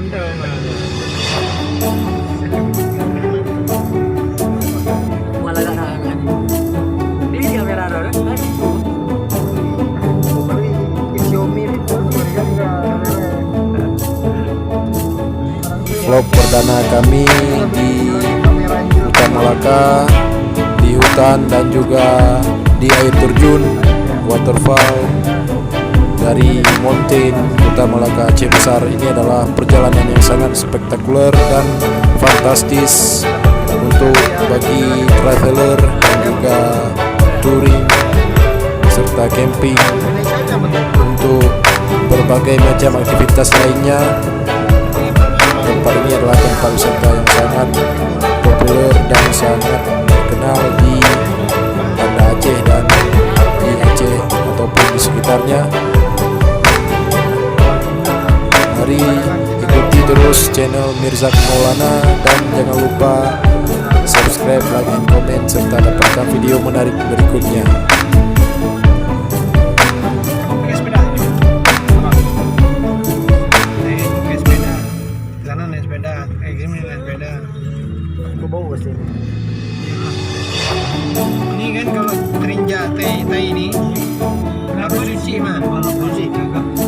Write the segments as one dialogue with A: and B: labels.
A: Malah gak nahan. Ini kamera ada kan?
B: Vlog perdana kami di Hutan Malaka, di hutan dan juga di air terjun waterfall dari mountain Hutan Malaka Aceh Besar. Ini adalah perjalanan yang sangat spektakuler dan fantastis untuk bagi traveler dan juga touring serta camping untuk berbagai macam aktivitas lainnya. Tempat ini adalah tempat wisata yang sangat populer dan sangat terkenal di Banda Aceh dan di Aceh ataupun di sekitarnya. Mari ikuti terus channel Mirzak Maulana dan jangan lupa subscribe, like, dan komen serta dapatkan video menarik berikutnya.
C: Ini kan kalau terinjak tai ini harus cuci mah.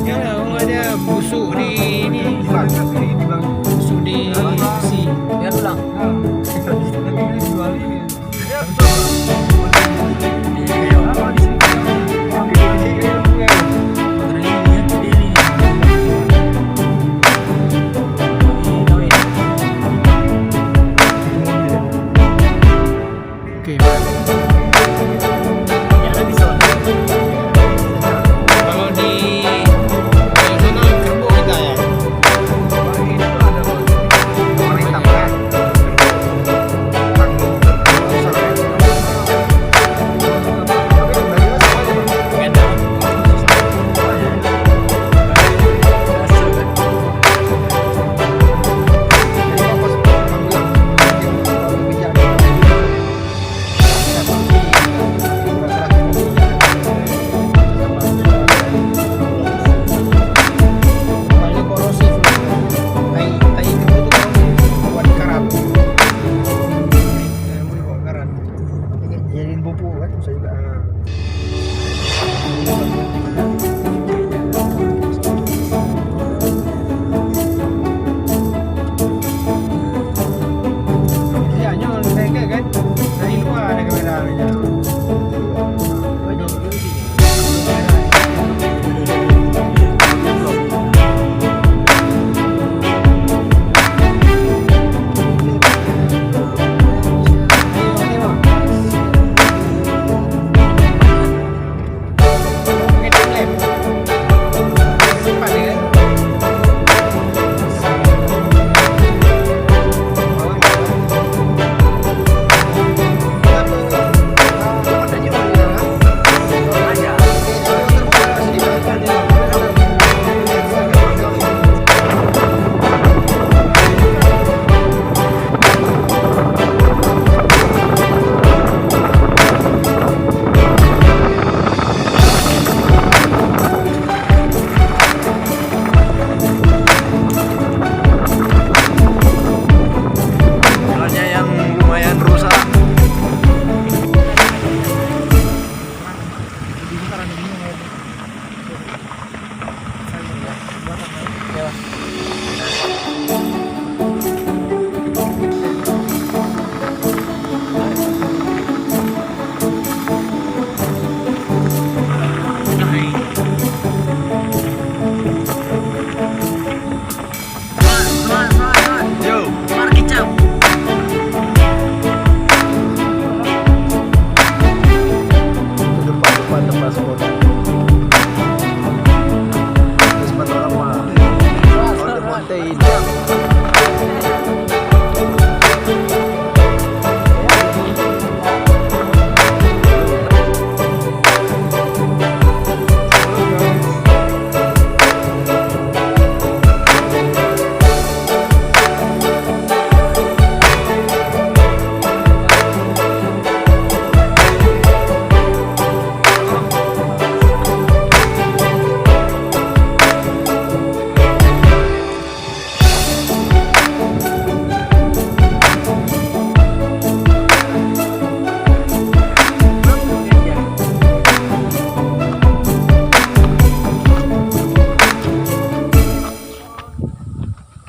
C: Ya ada busuk di ini. Busuk di si.
A: Biar ulang.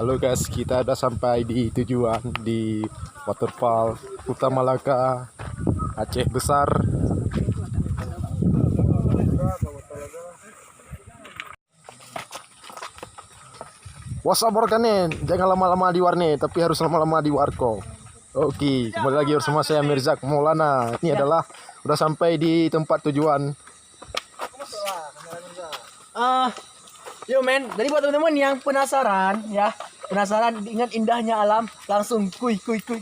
B: Halo guys, kita udah sampai di tujuan di Waterfall Kuta Malaka, Aceh Besar. What's up nih, jangan lama-lama di warnet, tapi harus lama-lama di warko. Oke, kembali lagi bersama saya Mirzak Maulana. Ini adalah udah sampai di tempat tujuan.
A: Yo men, jadi buat teman-teman yang penasaran ya, dengan indahnya alam, langsung kuy. Kita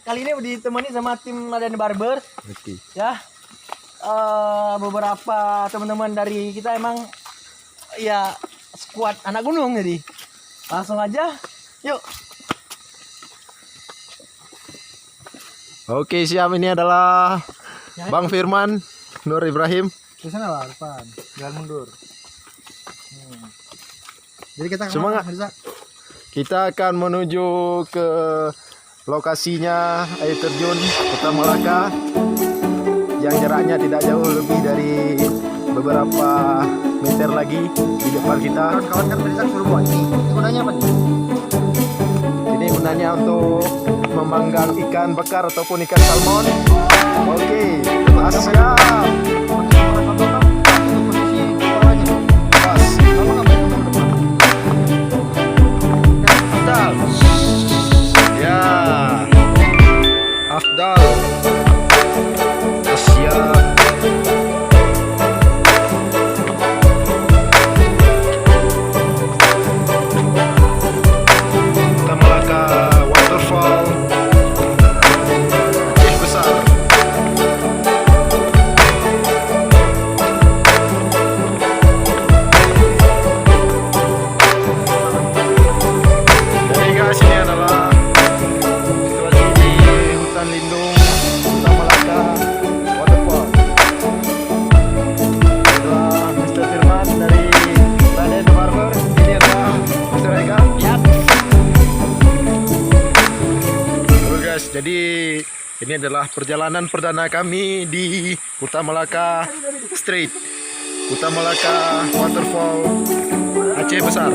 A: kali ini ditemani sama tim Raden Barber.
B: Oke.
A: Ya, beberapa teman-teman dari kita emang ya skuad anak gunung, jadi langsung aja, yuk.
B: Oke, siap. Ini adalah Bang Firman Nur Ibrahim.
C: Di sana lah depan, jangan mundur. Jadi kita
B: Semangat. Kita akan menuju ke lokasinya air terjun Kuta Malaka yang jaraknya tidak jauh lebih dari beberapa meter lagi di depan kita.
C: Kawan-kawan kan Mirzak suruh buat ini. Ini gunanya apa nih?
B: Ini gunanya untuk memanggang ikan bakar ataupun ikan salmon. Oke, siap. Afdal. Siap. Kuta Malaka Waterfall Aceh Besar. Jadi guys, ini adalah situasi di hutan lindung Kuta Malaka Waterfall. Adalah Mr. Firman dari Raden Barber. Ini adalah Mr. Eka.
A: Yap.
B: Oke guys, jadi ini adalah perjalanan perdana kami di Kuta Malaka Street, Kuta Malaka Waterfall Aceh Besar.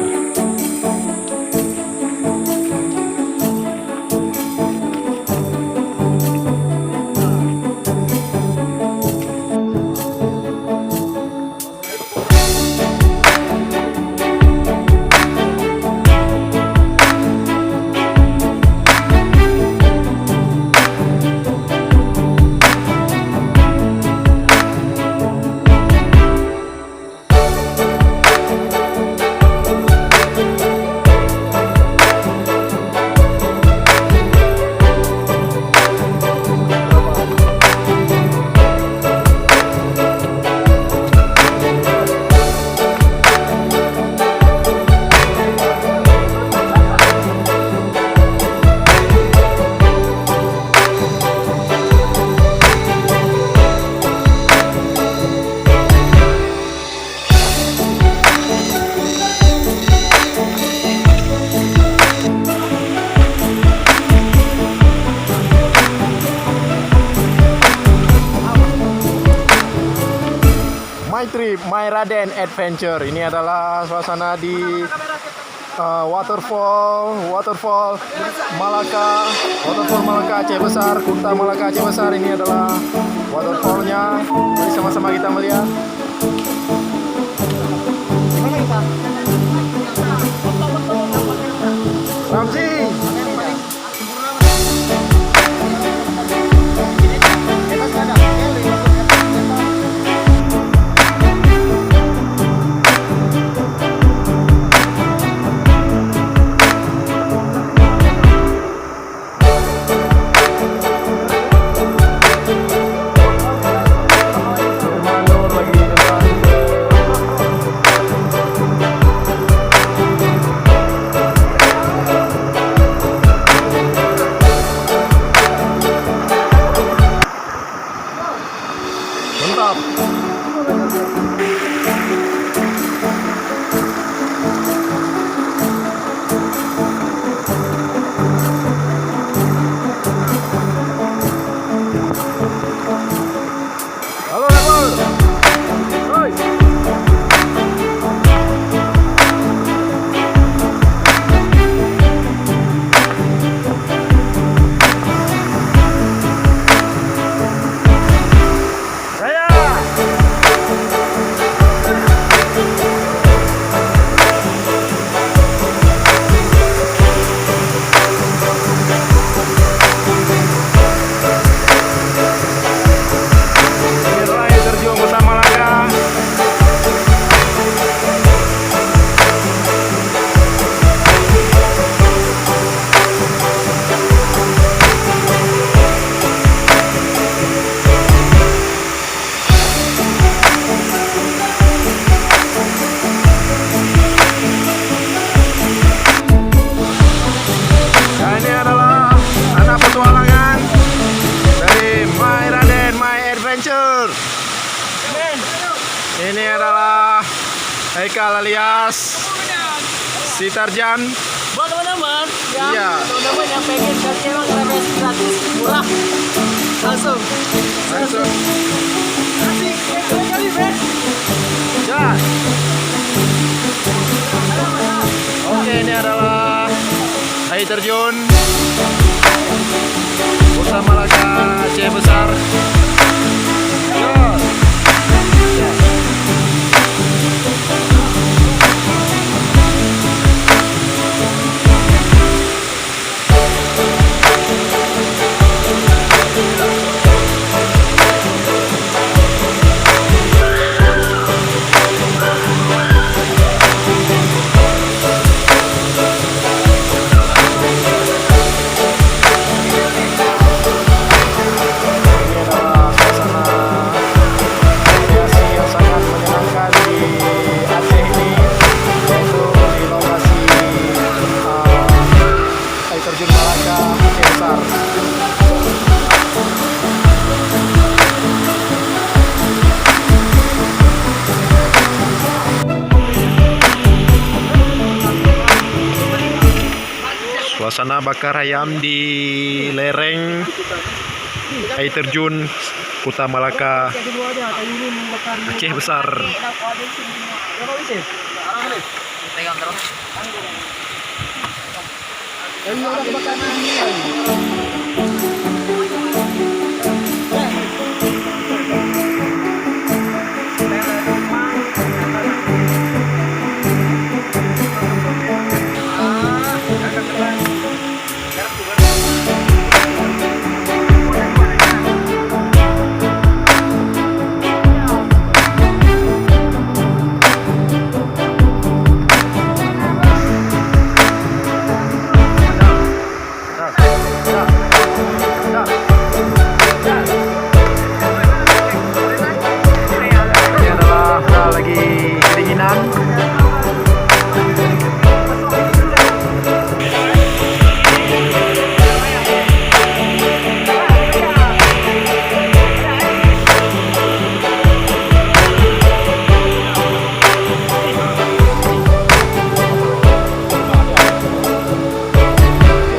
B: My Trip, My Raden Adventure. Ini adalah suasana di Waterfall Malaka, Waterfall Malaka Aceh Besar, Kuta Malaka Aceh Besar. Ini adalah waterfallnya. Mari sama-sama kita melihat. Ramzi. Firman Nur lagi Haikal alias si Tarjan.
A: Buat teman-teman yang
B: Iya.
A: teman-teman yang pengen cari emang refreshing gratis murah langsung
B: Langsung.
A: asik kali Ben.
B: Ya. Oke, ini adalah air terjun Kota Malaka Aceh Besar. Ya. Suasana bakar ayam di lereng air terjun Kota Malaka Aceh Besar. Ini adalah lagi kedinginan.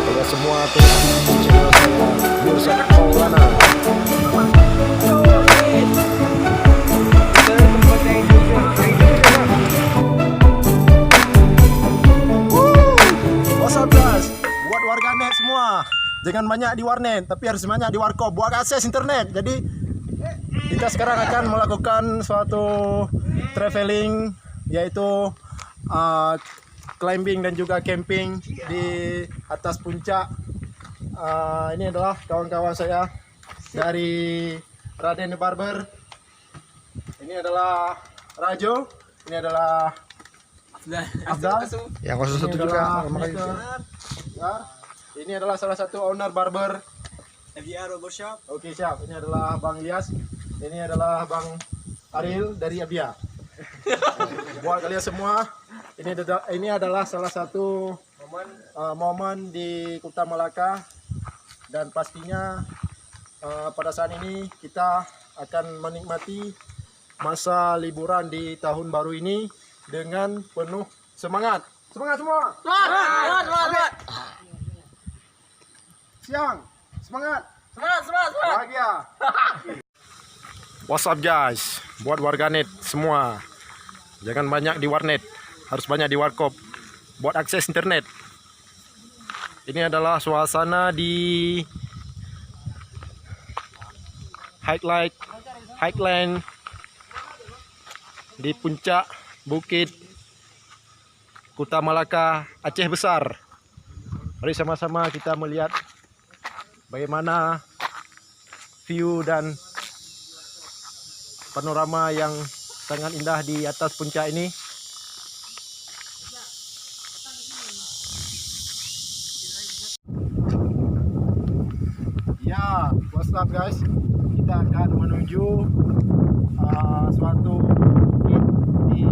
B: Kita semua terus di channel saya Bursa Maulana. What's up guys? Buat warganet semua, jangan banyak di warnet, tapi harus banyak di warkop buat akses internet. Jadi kita sekarang akan melakukan suatu traveling, yaitu climbing dan juga camping di atas puncak. Ini adalah kawan-kawan saya dari Raden Barber. Ini adalah Rajo. Ini adalah Abdal.
C: Yang 01 juga.
B: Ini adalah salah satu owner barber.
A: FDR Barbershop.
B: Oke, siap. Ini adalah Bang Ilyas. Ini adalah Bang Aril dari Abia. Buat kalian semua, ini adalah salah satu momen di Kota Malaka, dan pastinya pada saat ini kita akan menikmati masa liburan di tahun baru ini dengan penuh semangat. Semangat semua.
A: Semangat.
B: Siang. Semangat.
A: Semangat.
B: Bahagia. What's up guys? Buat warganet semua, jangan banyak di warnet, harus banyak di warkop buat akses internet. Ini adalah suasana di highland di puncak bukit Kota Malaka Aceh Besar. Mari sama-sama kita melihat bagaimana view dan panorama yang sangat indah di atas puncak ini. Ya, what's up guys? Kita akan menuju suatu bukit di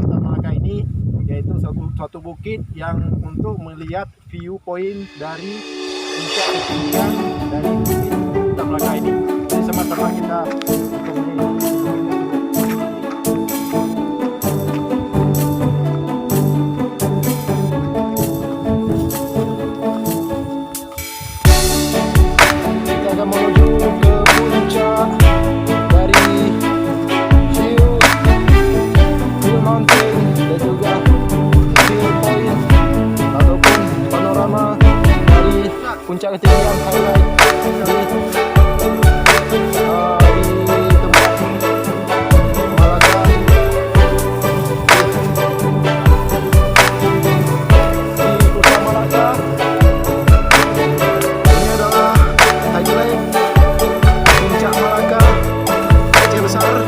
B: Kota Malaka ini, yaitu suatu bukit yang untuk melihat viewpoint dari puncak ketinggian dari bukit Kota Malaka ini. Jadi sama-sama kita untuk puncak ketinggian highlight di tempat Malaka. Di kota Malaka. Ini adalah highlight puncak Malaka, Aceh Besar.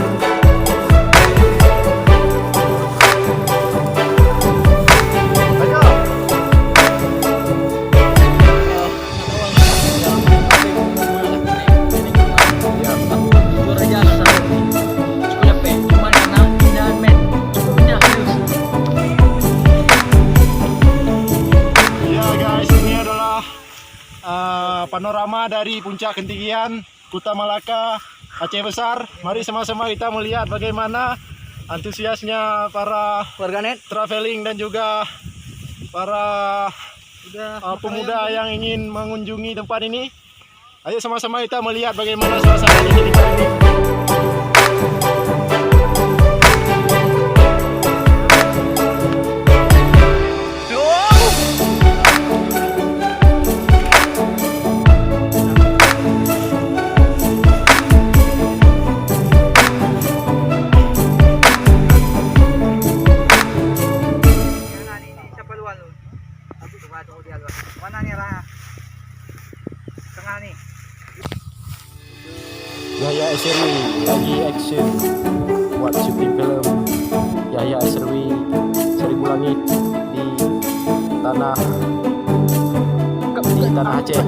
B: Panorama dari puncak ketinggian Kota Malaka, Aceh Besar. Mari sama-sama kita melihat bagaimana antusiasnya para
A: warganet
B: traveling dan juga para pemuda yang ingin mengunjungi tempat ini. Ayo sama-sama kita melihat bagaimana suasana di tempat ini.
C: Mana nih lah? Tengah nih.
B: Yahya Esirwi lagi action buat syuting film Yahya Esirwi Seribu Langit di tanah Aceh.